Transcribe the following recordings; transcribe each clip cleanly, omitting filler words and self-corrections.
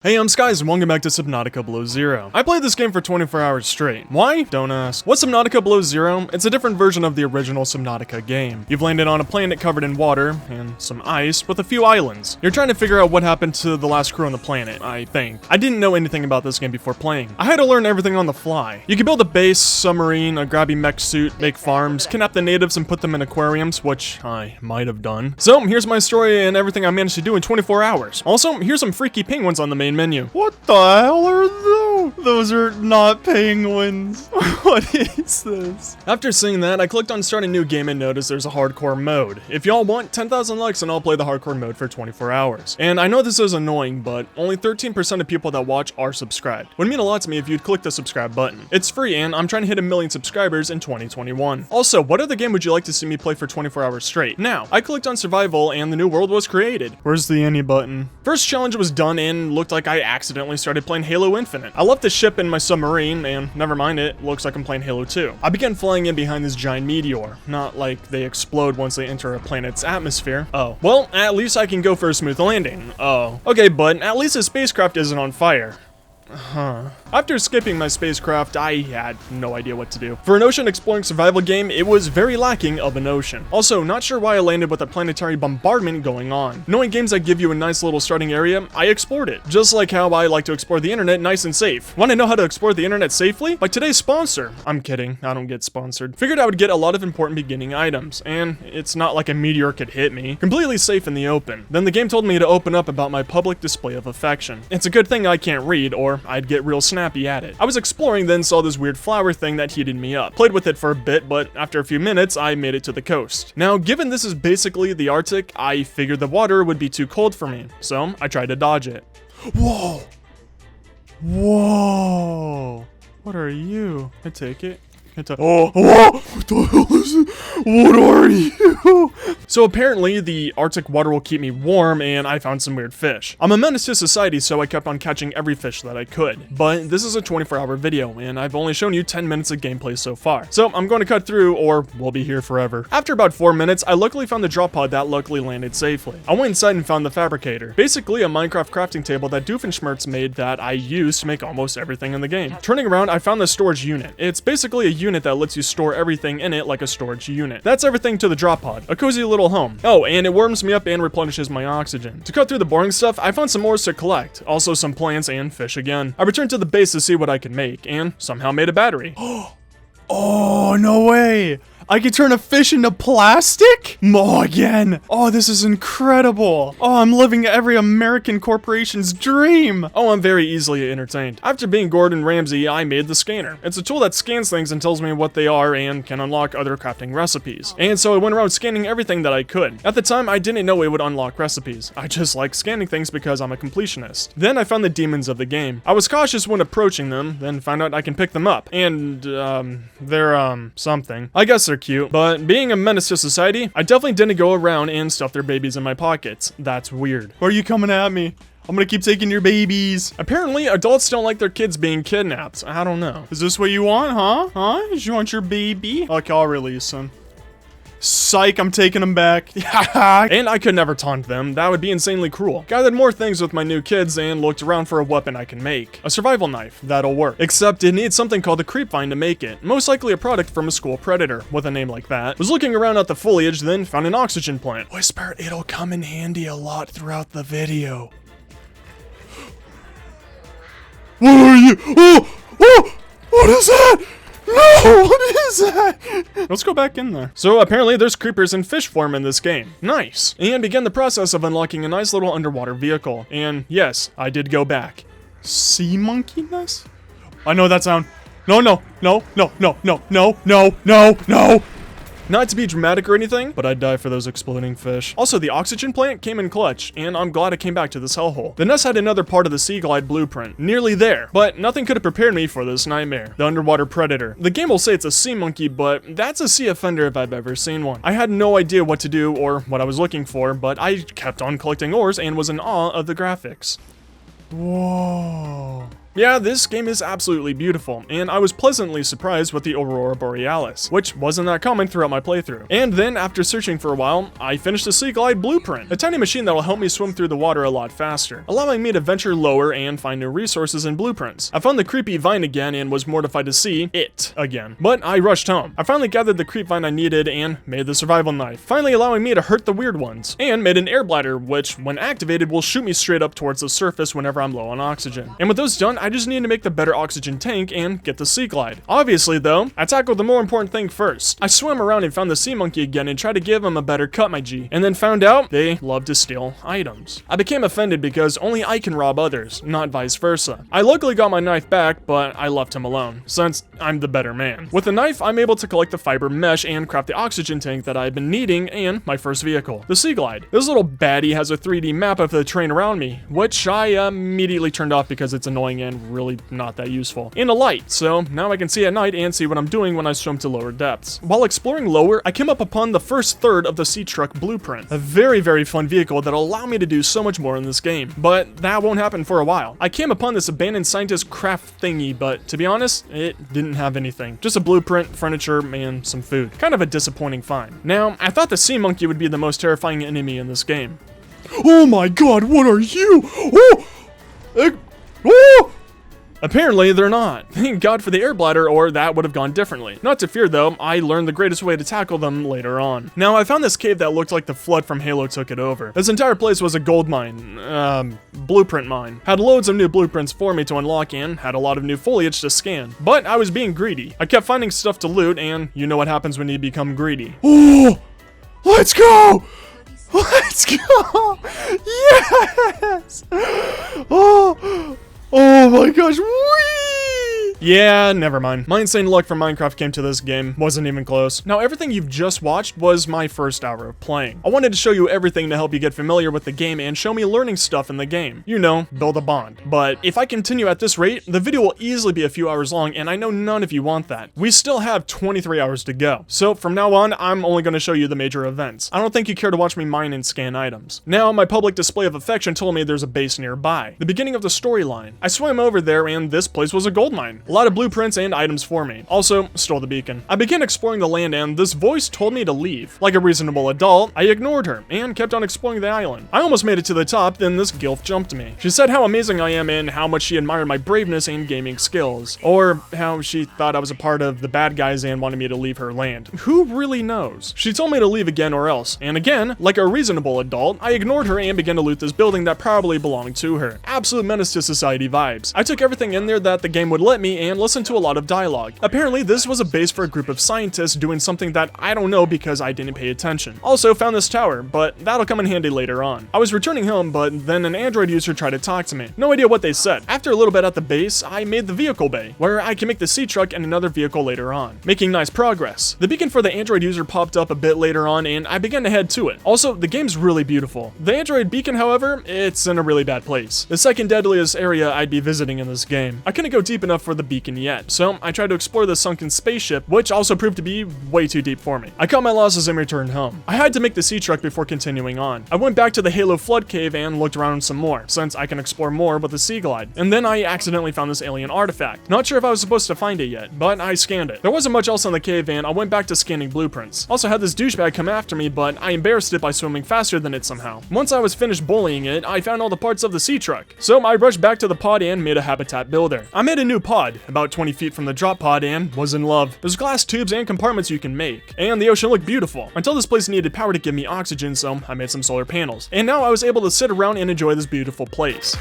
Hey, I'm Skies and welcome back to Subnautica Below Zero. I played this game for 24 hours straight. Why? Don't ask. What's Subnautica Below Zero? It's a different version of the original Subnautica game. You've landed on a planet covered in water and some ice with a few islands. You're trying to figure out what happened to the last crew on the planet, I think. I didn't know anything about this game before playing. I had to learn everything on the fly. You can build a base, submarine, a grabby mech suit, make farms, kidnap the natives and put them in aquariums, which I might have done. So here's my story and everything I managed to do in 24 hours. Also, here's some freaky penguins on the main menu. What the hell are those? Those are not penguins. What is this? After seeing that, I clicked on start a new game and noticed there's a hardcore mode. If y'all want 10,000 likes and I'll play the hardcore mode for 24 hours. And I know this is annoying, but only 13% of people that watch are subscribed. Would mean a lot to me if you'd click the subscribe button. It's free and I'm trying to hit 1 million subscribers in 2021. Also, what other game would you like to see me play for 24 hours straight? Now, I clicked on survival and the new world was created. Where's the any button? First challenge was done and looked like I accidentally started playing Halo Infinite. I left the ship in my submarine and never mind, it looks like I'm playing Halo 2. I began flying in behind this giant meteor. Not like they explode once they enter a planet's atmosphere. Oh. Well, at least I can go for a smooth landing. Oh. Okay, but at least the spacecraft isn't on fire. Huh. After escaping my spacecraft, I had no idea what to do. For an ocean exploring survival game, it was very lacking of an ocean. Also, not sure why I landed with a planetary bombardment going on. Knowing games that give you a nice little starting area, I explored it. Just like how I like to explore the internet nice and safe. Want to know how to explore the internet safely? Like today's sponsor. I'm kidding, I don't get sponsored. Figured I would get a lot of important beginning items, and it's not like a meteor could hit me. Completely safe in the open. Then the game told me to open up about my public display of affection. It's a good thing I can't read, or I'd get real snappy at it. I was exploring, then saw this weird flower thing that heated me up. Played with it for a bit, but after a few minutes, I made it to the coast. Now, given this is basically the Arctic, I figured the water would be too cold for me, so I tried to dodge it. Whoa! Whoa! What are you? I take it. Oh, whoa! What the hell is it? What are you? So apparently, the Arctic water will keep me warm, and I found some weird fish. I'm a menace to society, so I kept on catching every fish that I could. But this is a 24-hour video, and I've only shown you 10 minutes of gameplay so far. So I'm going to cut through, or we'll be here forever. After about 4 minutes, I luckily found the drop pod that luckily landed safely. I went inside and found the fabricator. Basically, a Minecraft crafting table that Doofenshmirtz made that I used to make almost everything in the game. Turning around, I found the storage unit. It's basically a unit that lets you store everything in it like a storage unit. That's everything to the drop pod. A cozy little home. Oh, and it warms me up and replenishes my oxygen. To cut through the boring stuff, I found some ores to collect. Also some plants and fish again. I returned to the base to see what I could make, and somehow made a battery. Oh, no way! I can turn a fish into plastic? Oh, again. Oh, this is incredible. Oh, I'm living every American corporation's dream. Oh, I'm very easily entertained. After being Gordon Ramsay, I made the scanner. It's a tool that scans things and tells me what they are and can unlock other crafting recipes. And so I went around scanning everything that I could. At the time, I didn't know it would unlock recipes. I just like scanning things because I'm a completionist. Then I found the demons of the game. I was cautious when approaching them, then found out I can pick them up. And, they're, something. I guess they're cute, but being a menace to society, I definitely didn't go around and stuff their babies in my pockets. That's weird. Why are you coming at me? I'm gonna keep taking your babies. Apparently, adults don't like their kids being kidnapped. I don't know. Is this what you want, huh? Huh? You want your baby? Okay, I'll release him. Psych, I'm taking them back. And I could never taunt them. That would be insanely cruel. Gathered more things with my new kids and looked around for a weapon I can make. A survival knife. That'll work. Except it needs something called the creepvine to make it. Most likely a product from a school predator with a name like that. Was looking around at the foliage, then found an oxygen plant. Whisper, it'll come in handy a lot throughout the video. What are you? Oh! What is that? No! What is that? Let's go back in there. So apparently there's creepers in fish form in this game. Nice. And began the process of unlocking a nice little underwater vehicle. And yes, I did go back. Sea monkeyness? I know that sound. No, no, no, no, no, no, no, no, no, no. Not to be dramatic or anything, but I'd die for those exploding fish. Also, the oxygen plant came in clutch, and I'm glad I came back to this hellhole. The nest had another part of the Sea Glide blueprint, nearly there, but nothing could have prepared me for this nightmare. The underwater predator. The game will say it's a sea monkey, but that's a sea offender if I've ever seen one. I had no idea what to do or what I was looking for, but I kept on collecting ores and was in awe of the graphics. Whoa. Yeah, this game is absolutely beautiful, and I was pleasantly surprised with the Aurora Borealis, which wasn't that common throughout my playthrough. And then, after searching for a while, I finished the Sea Glide Blueprint, a tiny machine that will help me swim through the water a lot faster, allowing me to venture lower and find new resources and blueprints. I found the creepy vine again and was mortified to see it again, but I rushed home. I finally gathered the creep vine I needed and made the survival knife, finally allowing me to hurt the weird ones, and made an air bladder, which, when activated, will shoot me straight up towards the surface whenever I'm low on oxygen. And with those done, I just need to make the better oxygen tank and get the Sea Glide. Obviously though, I tackled the more important thing first. I swam around and found the sea monkey again and tried to give him a better cut, my G, and then found out they love to steal items. I became offended because only I can rob others, not vice versa. I luckily got my knife back, but I left him alone, since I'm the better man. With the knife, I'm able to collect the fiber mesh and craft the oxygen tank that I've been needing and my first vehicle, the Sea Glide. This little baddie has a 3D map of the terrain around me, which I immediately turned off because it's annoying and really not that useful. And a light, so now I can see at night and see what I'm doing when I swim to lower depths. While exploring lower, I came up upon the first third of the Sea Truck Blueprint, a very, very fun vehicle that'll allow me to do so much more in this game, but that won't happen for a while. I came upon this abandoned scientist craft thingy, but to be honest, it didn't have anything. Just a blueprint, furniture, and some food. Kind of a disappointing find. Now, I thought the sea monkey would be the most terrifying enemy in this game. Oh my god, what are you? Oh! Oh! Apparently, they're not. Thank God for the air bladder, or that would have gone differently. Not to fear though, I learned the greatest way to tackle them later on. Now, I found this cave that looked like the flood from Halo took it over. This entire place was a gold mine, blueprint mine. Had loads of new blueprints for me to unlock and had a lot of new foliage to scan. But I was being greedy. I kept finding stuff to loot, and you know what happens when you become greedy. Oh! Let's go! Let's go! Yes! Oh! Oh my gosh, whee! Yeah, never mind. My insane luck from Minecraft came to this game. Wasn't even close. Now, everything you've just watched was my first hour of playing. I wanted to show you everything to help you get familiar with the game and show me learning stuff in the game. You know, build a bond. But if I continue at this rate, the video will easily be a few hours long, and I know none of you want that. We still have 23 hours to go. So from now on, I'm only going to show you the major events. I don't think you care to watch me mine and scan items. Now, my public display of affection told me there's a base nearby. The beginning of the storyline. I swam over there, and this place was a gold mine. A lot of blueprints and items for me. Also, stole the beacon. I began exploring the land, and this voice told me to leave. Like a reasonable adult, I ignored her, and kept on exploring the island. I almost made it to the top, then this gilf jumped me. She said how amazing I am and how much she admired my braveness and gaming skills. Or how she thought I was a part of the bad guys and wanted me to leave her land. Who really knows? She told me to leave again or else, and again, like a reasonable adult, I ignored her and began to loot this building that probably belonged to her. Absolute menace to society vibes. I took everything in there that the game would let me and listened to a lot of dialogue. Apparently, this was a base for a group of scientists doing something that I don't know because I didn't pay attention. Also, found this tower, but that'll come in handy later on. I was returning home, but then an Android user tried to talk to me. No idea what they said. After a little bit at the base, I made the vehicle bay, where I can make the sea truck and another vehicle later on, making nice progress. The beacon for the Android user popped up a bit later on, and I began to head to it. Also, the game's really beautiful. The Android beacon, however, it's in a really bad place. The second deadliest area I'd be visiting in this game. I couldn't go deep enough for the beacon yet, so I tried to explore the sunken spaceship, which also proved to be way too deep for me. I cut my losses and returned home. I had to make the sea truck before continuing on. I went back to the Halo Flood Cave and looked around some more, since I can explore more with the Sea Glide. And then I accidentally found this alien artifact. Not sure if I was supposed to find it yet, but I scanned it. There wasn't much else in the cave and I went back to scanning blueprints. Also had this douchebag come after me, but I embarrassed it by swimming faster than it somehow. Once I was finished bullying it, I found all the parts of the sea truck. So I rushed back to the pod and made a habitat builder. I made a new pod, about 20 feet from the drop pod, and was in love. There's glass tubes and compartments you can make, and the ocean looked beautiful, until this place needed power to give me oxygen, so I made some solar panels. And now I was able to sit around and enjoy this beautiful place.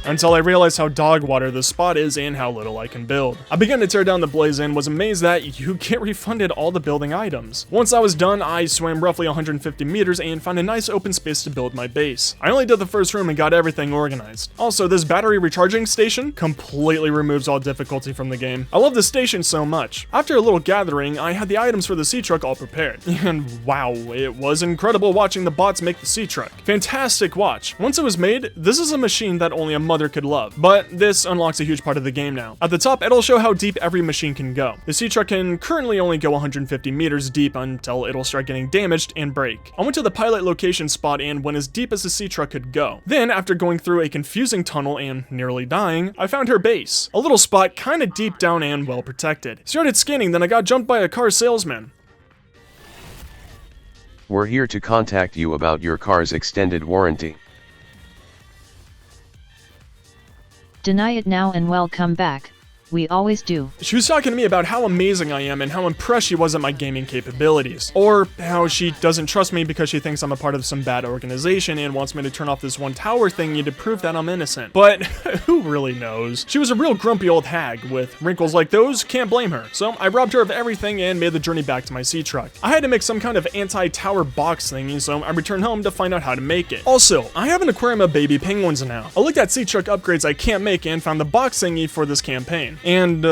Until I realized how dog water this spot is and how little I can build. I began to tear down the blaze and was amazed that you get refunded all the building items. Once I was done, I swam roughly 150 meters and found a nice open space to build my base. I only did the first room and got everything organized. Also, this battery recharging station completely removes all difficulty from the game. I love this station so much. After a little gathering, I had the items for the sea truck all prepared. And wow, it was incredible watching the bots make the sea truck. Fantastic watch. Once it was made, this is a machine that only a mother mother could love. But this unlocks a huge part of the game now. At the top, it'll show how deep every machine can go. The sea truck can currently only go 150 meters deep until it'll start getting damaged and break. I went to the pilot location spot and went as deep as the sea truck could go. Then, after going through a confusing tunnel and nearly dying, I found her base. A little spot kinda deep down and well protected. Started scanning, then I got jumped by a car salesman. We're here to contact you about your car's extended warranty. Deny it now and welcome back. We always do. She was talking to me about how amazing I am and how impressed she was at my gaming capabilities. Or how she doesn't trust me because she thinks I'm a part of some bad organization and wants me to turn off this one tower thingy to prove that I'm innocent. But who really knows? She was a real grumpy old hag with wrinkles like those, can't blame her. So I robbed her of everything and made the journey back to my sea truck. I had to make some kind of anti-tower box thingy, so I returned home to find out how to make it. Also, I have an aquarium of baby penguins now. I looked at sea truck upgrades I can't make and found the box thingy for this campaign. And,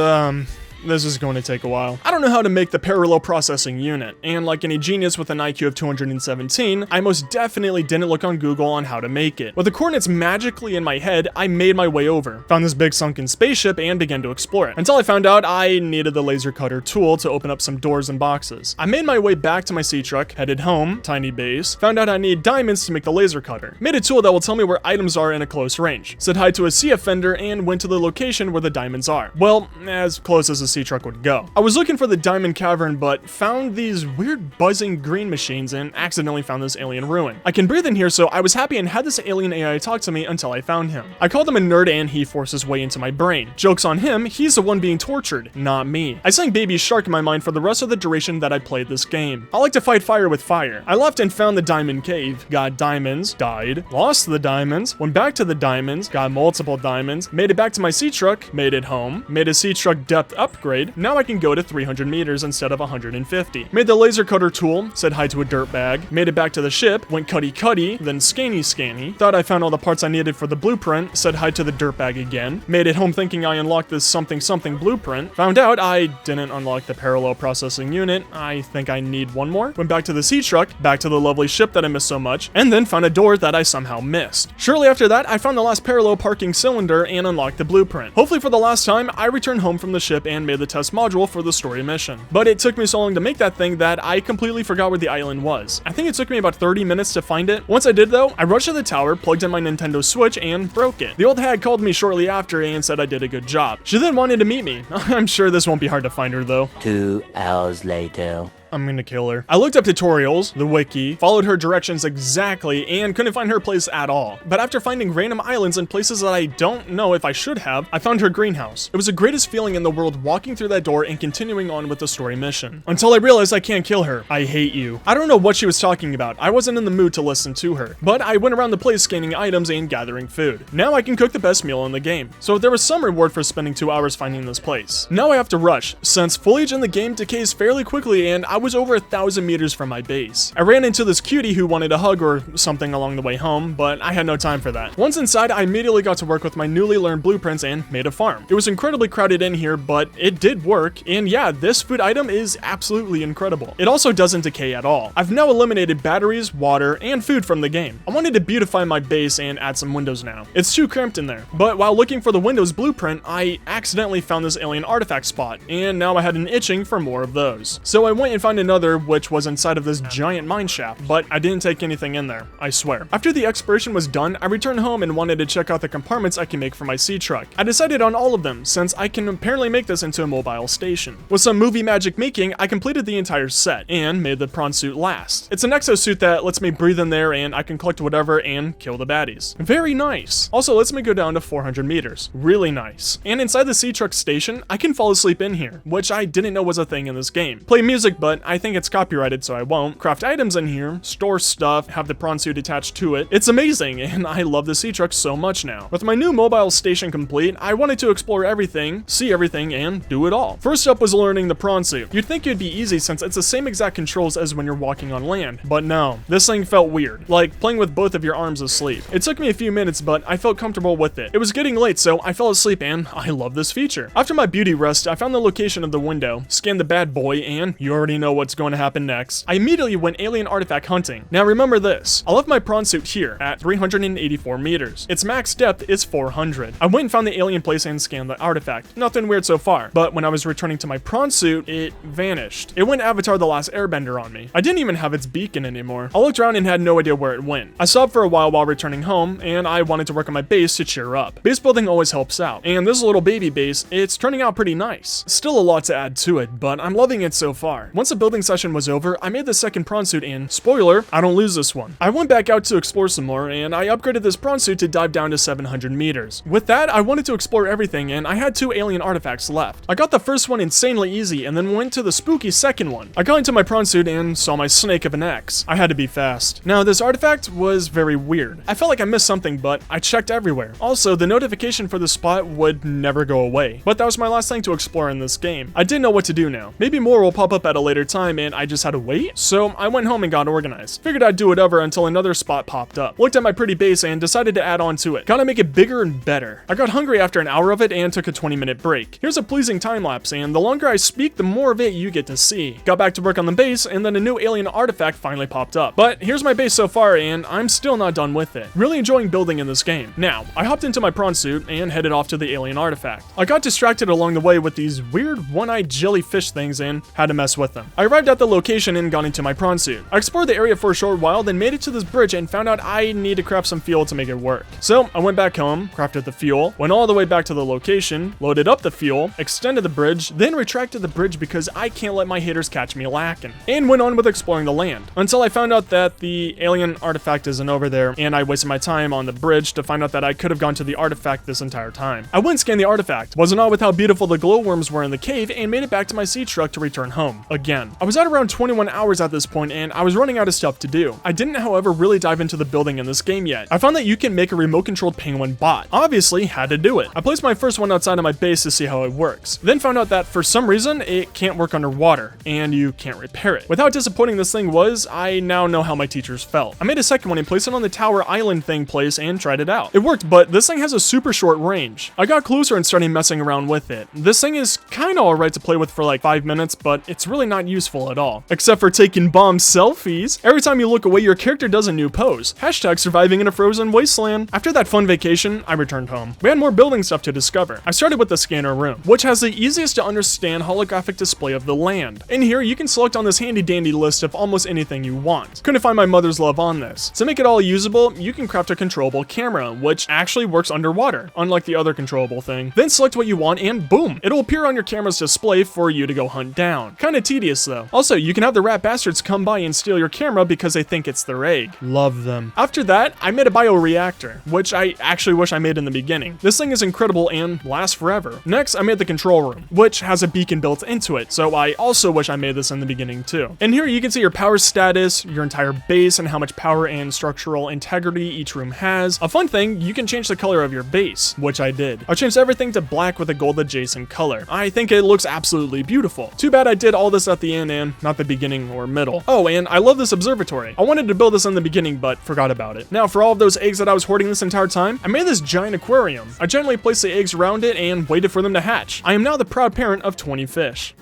this is going to take a while. I don't know how to make the parallel processing unit, and like any genius with an IQ of 217, I most definitely didn't look on Google on how to make it. With the coordinates magically in my head, I made my way over, found this big sunken spaceship, and began to explore it, until I found out I needed the laser cutter tool to open up some doors and boxes. I made my way back to my sea truck, headed home, tiny base, found out I need diamonds to make the laser cutter, made a tool that will tell me where items are in a close range, said hi to a sea offender, and went to the location where the diamonds are. Well, as close as a sea truck would go. I was looking for the diamond cavern, but found these weird buzzing green machines and accidentally found this alien ruin. I can breathe in here, so I was happy and had this alien AI talk to me until I found him. I called him a nerd and he forced his way into my brain. Joke's on him, he's the one being tortured, not me. I sang Baby Shark in my mind for the rest of the duration that I played this game. I like to fight fire with fire. I left and found the diamond cave, got diamonds, died, lost the diamonds, went back to the diamonds, got multiple diamonds, made it back to my sea truck, made it home, made a sea truck depth upgrade. Now I can go to 300 meters instead of 150. Made the laser cutter tool, said hi to a dirt bag, made it back to the ship, went cutty, then scanny. Thought I found all the parts I needed for the blueprint, said hi to the dirt bag again. Made it home thinking I unlocked this something blueprint. Found out I didn't unlock the parallel processing unit. I think I need one more. Went back to the sea truck, back to the lovely ship that I missed so much, and then found a door that I somehow missed. Shortly after that, I found the last parallel parking cylinder and unlocked the blueprint. Hopefully for the last time, I returned home from the ship and made the test module for the story mission. But it took me so long to make that thing that I completely forgot where the island was. I think it took me about 30 minutes to find it. Once I did though, I rushed to the tower, plugged in my Nintendo Switch, and broke it. The old hag called me shortly after and said I did a good job. She then wanted to meet me. I'm sure this won't be hard to find her though. 2 hours later. I'm gonna kill her. I looked up tutorials, the wiki, followed her directions exactly, and couldn't find her place at all. But after finding random islands and places that I don't know if I should have, I found her greenhouse. It was the greatest feeling in the world walking through that door and continuing on with the story mission. Until I realized I can't kill her. I hate you. I don't know what she was talking about. I wasn't in the mood to listen to her. But I went around the place scanning items and gathering food. Now I can cook the best meal in the game. So there was some reward for spending 2 hours finding this place. Now I have to rush, since foliage in the game decays fairly quickly and I was over 1,000 meters from my base. I ran into this cutie who wanted a hug or something along the way home, but I had no time for that. Once inside, I immediately got to work with my newly learned blueprints and made a farm. It was incredibly crowded in here, but it did work, and yeah, this food item is absolutely incredible. It also doesn't decay at all. I've now eliminated batteries, water, and food from the game. I wanted to beautify my base and add some windows now. It's too cramped in there, but while looking for the windows blueprint, I accidentally found this alien artifact spot, and now I had an itching for more of those. So I went and found another which was inside of this giant mine shaft, but I didn't take anything in there, I swear. After the exploration was done, I returned home and wanted to check out the compartments I can make for my sea truck. I decided on all of them, since I can apparently make this into a mobile station. With some movie magic making, I completed the entire set, and made the prawn suit last. It's an exosuit that lets me breathe in there and I can collect whatever and kill the baddies. Very nice. Also lets me go down to 400 meters. Really nice. And inside the sea truck station, I can fall asleep in here, which I didn't know was a thing in this game. Play music, but I think it's copyrighted, so I won't. Craft items in here, store stuff, have the prawn suit attached to it. It's amazing, and I love the sea truck so much now. With my new mobile station complete, I wanted to explore everything, see everything, and do it all. First up was learning the prawn suit. You'd think it'd be easy since it's the same exact controls as when you're walking on land, but no. This thing felt weird, like playing with both of your arms asleep. It took me a few minutes, but I felt comfortable with it. It was getting late, so I fell asleep, and I love this feature. After my beauty rest, I found the location of the window, scanned the bad boy, and you already know know what's going to happen next, I immediately went alien artifact hunting. Now remember this, I left my prawn suit here at 384 meters. Its max depth is 400. I went and found the alien place and scanned the artifact. Nothing weird so far, but when I was returning to my prawn suit, it vanished. It went Avatar: The Last Airbender on me. I didn't even have its beacon anymore. I looked around and had no idea where it went. I sobbed for a while returning home, and I wanted to work on my base to cheer up. Base building always helps out, and this little baby base, it's turning out pretty nice. Still a lot to add to it, but I'm loving it so far. Once the building session was over, I made the second prawn suit and, spoiler, I don't lose this one. I went back out to explore some more, and I upgraded this prawn suit to dive down to 700 meters. With that, I wanted to explore everything, and I had 2 alien artifacts left. I got the first one insanely easy, and then went to the spooky second one. I got into my prawn suit and saw my snake of an X. I had to be fast. Now, this artifact was very weird. I felt like I missed something, but I checked everywhere. Also, the notification for the spot would never go away. But that was my last thing to explore in this game. I didn't know what to do now. Maybe more will pop up at a later time, and I just had to wait? So I went home and got organized. Figured I'd do whatever until another spot popped up. Looked at my pretty base and decided to add on to it. Gotta make it bigger and better. I got hungry after an hour of it and took a 20-minute break. Here's a pleasing time lapse, and the longer I speak, the more of it you get to see. Got back to work on the base, and then a new alien artifact finally popped up. But here's my base so far, and I'm still not done with it. Really enjoying building in this game. Now, I hopped into my prawn suit and headed off to the alien artifact. I got distracted along the way with these weird one-eyed jellyfish things and had to mess with them. I arrived at the location and got into my prawn suit. I explored the area for a short while, then made it to this bridge and found out I need to craft some fuel to make it work. So I went back home, crafted the fuel, went all the way back to the location, loaded up the fuel, extended the bridge, then retracted the bridge because I can't let my haters catch me lacking, and went on with exploring the land until I found out that the alien artifact isn't over there, and I wasted my time on the bridge to find out that I could have gone to the artifact this entire time. I went and scanned the artifact, wasn't awed with how beautiful the glowworms were in the cave, and made it back to my sea truck to return home. Again, I was at around 21 hours at this point, and I was running out of stuff to do. I didn't, however, really dive into the building in this game yet. I found that you can make a remote-controlled penguin bot. Obviously, had to do it. I placed my first one outside of my base to see how it works. Then found out that for some reason, it can't work underwater, and you can't repair it. With how disappointing this thing was, I now know how my teachers felt. I made a second one and placed it on the tower island thing place and tried it out. It worked, but this thing has a super short range. I got closer and started messing around with it. This thing is kinda alright to play with for like 5 minutes, but it's really not useful at all. Except for taking bomb selfies. Every time you look away, your character does a new pose. Hashtag surviving in a frozen wasteland. After that fun vacation, I returned home. We had more building stuff to discover. I started with the scanner room, which has the easiest to understand holographic display of the land. In here, you can select on this handy dandy list of almost anything you want. Couldn't find my mother's love on this. To make it all usable, you can craft a controllable camera, which actually works underwater, unlike the other controllable thing. Then select what you want and boom, it'll appear on your camera's display for you to go hunt down. Kinda tedious though. Also, you can have the rat bastards come by and steal your camera because they think it's their egg. Love them. After that, I made a bioreactor, which I actually wish I made in the beginning. This thing is incredible and lasts forever. Next, I made the control room, which has a beacon built into it, so I also wish I made this in the beginning too. And here you can see your power status, your entire base, and how much power and structural integrity each room has. A fun thing, you can change the color of your base, which I did. I changed everything to black with a gold adjacent color. I think it looks absolutely beautiful. Too bad I did all this at the end and not the beginning or middle. Oh, and I love this observatory. I wanted to build this in the beginning, but forgot about it. Now, for all of those eggs that I was hoarding this entire time, I made this giant aquarium. I gently placed the eggs around it and waited for them to hatch. I am now the proud parent of 20 fish.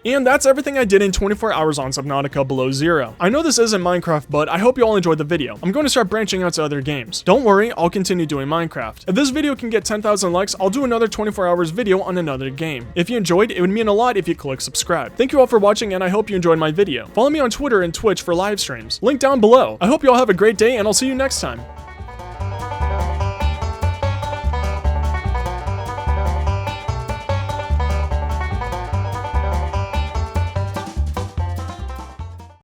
And that's everything I did in 24 hours on Subnautica Below Zero. I know this isn't Minecraft, but I hope you all enjoyed the video. I'm going to start branching out to other games. Don't worry, I'll continue doing Minecraft. If this video can get 10,000 likes, I'll do another 24 hours video on another game. If you enjoyed, it would mean a lot if you click subscribe. Thank you all for watching, and I hope you enjoyed my video. Follow me on Twitter and Twitch for live streams. Link down below. I hope you all have a great day, and I'll see you next time.